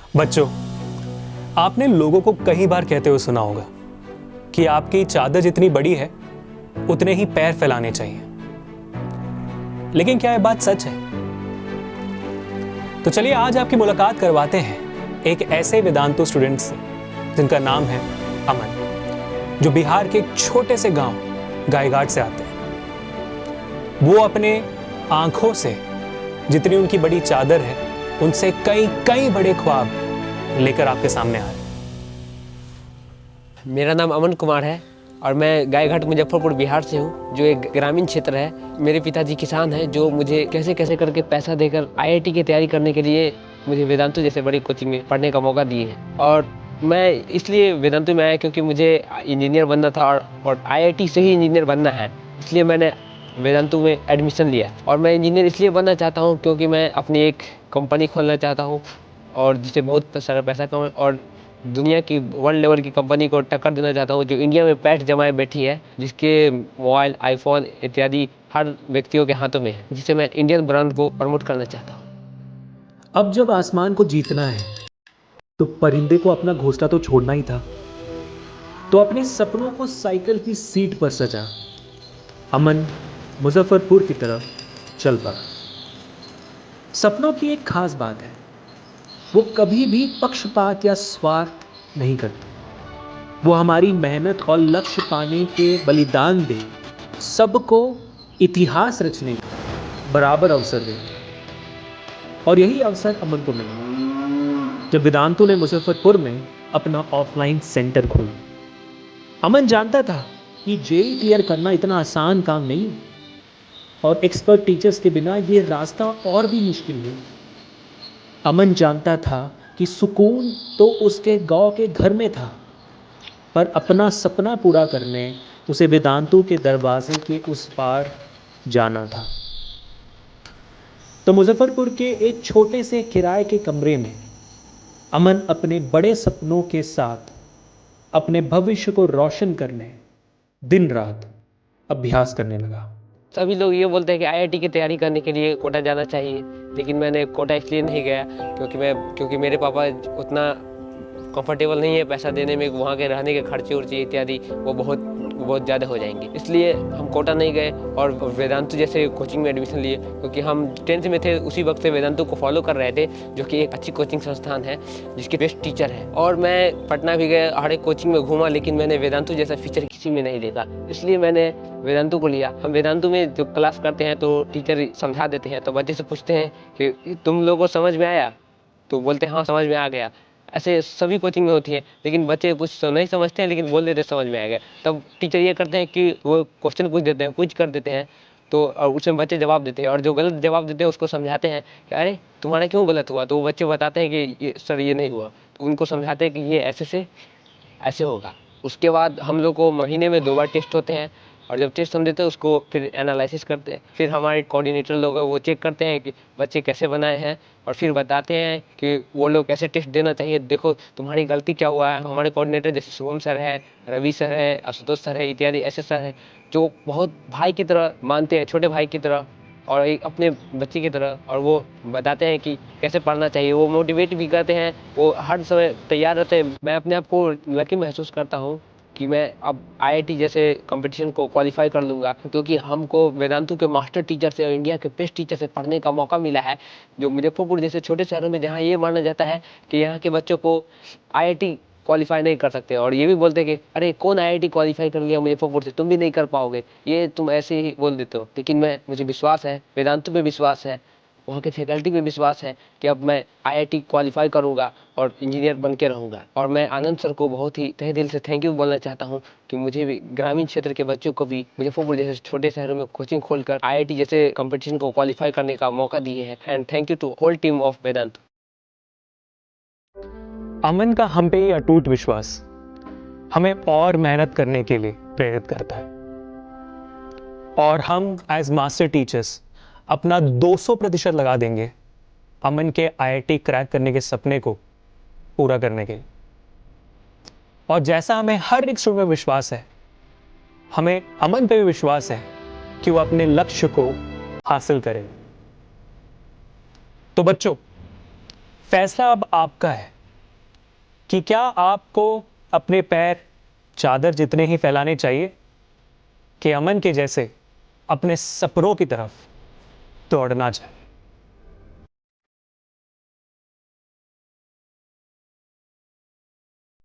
बच्चों, आपने लोगों को कई बार कहते हुए सुना होगा कि आपकी चादर जितनी बड़ी है उतने ही पैर फैलाने चाहिए। लेकिन क्या यह बात सच है? तो चलिए आज आपकी मुलाकात करवाते हैं एक ऐसे वेदांतु स्टूडेंट से जिनका नाम है अमन, जो बिहार के एक छोटे से गांव गायघाट से आते हैं। वो अपने आंखों से जितनी उनकी बड़ी चादर है उनसे कई कई बड़े ख्वाब लेकर आपके सामने आ रहे हैं। मेरा नाम अमन कुमार है और मैं गायघाट मुजफ्फरपुर बिहार से हूँ, जो एक ग्रामीण क्षेत्र है। मेरे पिताजी किसान हैं, जो मुझे कैसे कैसे करके पैसा देकर आईआईटी की तैयारी करने के लिए मुझे वेदांतु जैसे बड़ी कोचिंग में पढ़ने का मौका दिए हैं। और मैं इसलिए वेदांतु में आया क्योंकि मुझे इंजीनियर बनना था और आईआईटी से ही इंजीनियर बनना है, इसलिए मैंने वेदांतु में एडमिशन लिया। और मैं इंजीनियर इसलिए बनना चाहता हूँ क्योंकि मैं अपनी एक कंपनी खोलना चाहता हूँ और जिससे बहुत सारा पैसा कमाए और दुनिया की वर्ल्ड लेवल की कंपनी को टक्कर देना चाहता हूँ, जो इंडिया में पैठ जमाए बैठी है, जिसके मोबाइल, आईफोन इत्यादि हर व्यक्तियों के हाथों में है, जिससे मैं इंडियन ब्रांड को प्रमोट करना चाहता हूँ। अब जब आसमान को जीतना है तो परिंदे को अपना घोंसला तो छोड़ना ही था। तो अपने सपनों को साइकिल की सीट पर सजा अमन मुजफ्फरपुर की तरफ चल पड़ा। सपनों की एक खास बात है, वो कभी भी पक्षपात या स्वार्थ नहीं करते। वो हमारी मेहनत और लक्ष्य पाने के बलिदान दे सबको इतिहास रचने का बराबर अवसर देते। और यही अवसर अमन को मिला जब वेदांतु ने मुजफ्फरपुर में अपना ऑफलाइन सेंटर खोला। अमन जानता था कि जेई क्लियर करना इतना आसान काम नहीं है और एक्सपर्ट टीचर्स के बिना ये रास्ता और भी मुश्किल है। अमन जानता था कि सुकून तो उसके गांव के घर में था, पर अपना सपना पूरा करने उसे वेदांतु के दरवाजे के उस पार जाना था। तो मुजफ्फरपुर के एक छोटे से किराए के कमरे में अमन अपने बड़े सपनों के साथ अपने भविष्य को रोशन करने दिन रात अभ्यास करने लगा। सभी लोग ये बोलते हैं कि आईआईटी की तैयारी करने के लिए कोटा जाना चाहिए, लेकिन मैंने कोटा इसलिए नहीं गया क्योंकि मेरे पापा उतना कंफर्टेबल नहीं है पैसा देने में। वहाँ के रहने के खर्चे उर्चे इत्यादि वो बहुत ज़्यादा हो जाएंगे, इसलिए हम कोटा नहीं गए और वेदांतु जैसे कोचिंग में एडमिशन लिए। क्योंकि हम 10th में थे, उसी वक्त से वेदांतु को फॉलो कर रहे थे, जो कि एक अच्छी कोचिंग संस्थान है जिसके बेस्ट टीचर है। और मैं पटना भी गया, हर एक कोचिंग में घूमा, लेकिन मैंने वेदांतु जैसा फीचर किसी में नहीं देखा, इसलिए मैंने वेदांतु को लिया। हम वेदांतु में जो क्लास करते हैं तो टीचर समझा देते हैं, तो बच्चे से पूछते हैं कि तुम लोगों को समझ में आया? तो बोलते हैं हाँ समझ में आ गया। ऐसे सभी कोचिंग में होती है, लेकिन बच्चे कुछ तो नहीं समझते हैं, लेकिन बोल देते समझ में आ गया। तब टीचर ये करते हैं कि वो क्वेश्चन पूछ देते हैं, कुछ कर देते हैं, तो और उसमें बच्चे जवाब देते हैं, और जो गलत जवाब देते हैं उसको समझाते हैं कि अरे तुम्हारा क्यों गलत हुआ। तो वो बच्चे बताते हैं कि ये सर ये नहीं हुआ, तो उनको समझाते हैं कि ये ऐसे से ऐसे होगा। उसके बाद हम लोग को महीने में 2 बार टेस्ट होते हैं, और जब टेस्ट हम देते हैं उसको फिर एनालिसिस करते हैं। फिर हमारे कोऑर्डिनेटर लोग वो चेक करते हैं कि बच्चे कैसे बनाए हैं, और फिर बताते हैं कि वो लोग कैसे टेस्ट देना चाहिए। देखो तुम्हारी गलती क्या हुआ है। हमारे कोऑर्डिनेटर जैसे शुभम सर है, रवि सर है, आशुतोष सर है इत्यादि ऐसे सर हैं, जो बहुत भाई की तरह मानते हैं, छोटे भाई की तरह और एक अपने बच्चे की तरह, और वो बताते हैं कि कैसे पढ़ना चाहिए। वो मोटिवेट भी करते हैं, वो हर समय तैयार रहते हैं। मैं अपने आप को लकी महसूस करता हूँ कि मैं अब आईआईटी जैसे कंपटीशन को क्वालिफाई कर लूँगा, क्योंकि हमको वेदांतु के मास्टर टीचर से और इंडिया के बेस्ट टीचर से पढ़ने का मौका मिला है। जो मुजफ्फरपुर जैसे छोटे शहरों में जहाँ ये माना जाता है कि यहाँ के बच्चों को आईआईटी क्वालिफाई नहीं कर सकते, और ये भी बोलते हैं कि अरे कौन आईआईटी क्वालिफाई कर लिया मुजफ्फरपुर से, तुम भी नहीं कर पाओगे, ये तुम ऐसे ही बोल देते हो। लेकिन मुझे विश्वास है, वेदांतु पे विश्वास है, वहाँ के फैकल्टी पे विश्वास है कि अब मैं आईआईटी क्वालिफाई करूँगा और इंजीनियर बन के रहूँगा। और मैं आनंद सर को बहुत ही तहे दिल से थैंक यू बोलना चाहता हूँ कि मुझे भी ग्रामीण क्षेत्र के बच्चों को भी मुजफ्फरपुर जैसे छोटे शहरों में कोचिंग खोलकर आईआईटी जैसे कंपटीशन को क्वालिफाई करने का मौका दिए हैं। And thank you to whole team of Vedantu. Aman का हम पे ये अटूट विश्वास हमें और मेहनत करने के लिए प्रेरित करता है, और हम एज मास्टर टीचर्स अपना 200% लगा देंगे अमन के आईआईटी क्रैक करने के सपने को पूरा करने के लिए। और जैसा हमें हर एक स्टूडेंट में विश्वास है, हमें अमन पे भी विश्वास है कि वो अपने लक्ष्य को हासिल करे। तो बच्चों, फैसला अब आपका है कि क्या आपको अपने पैर चादर जितने ही फैलाने चाहिए कि अमन के जैसे अपने सपनों की तरफ दौड़ना चाहिए।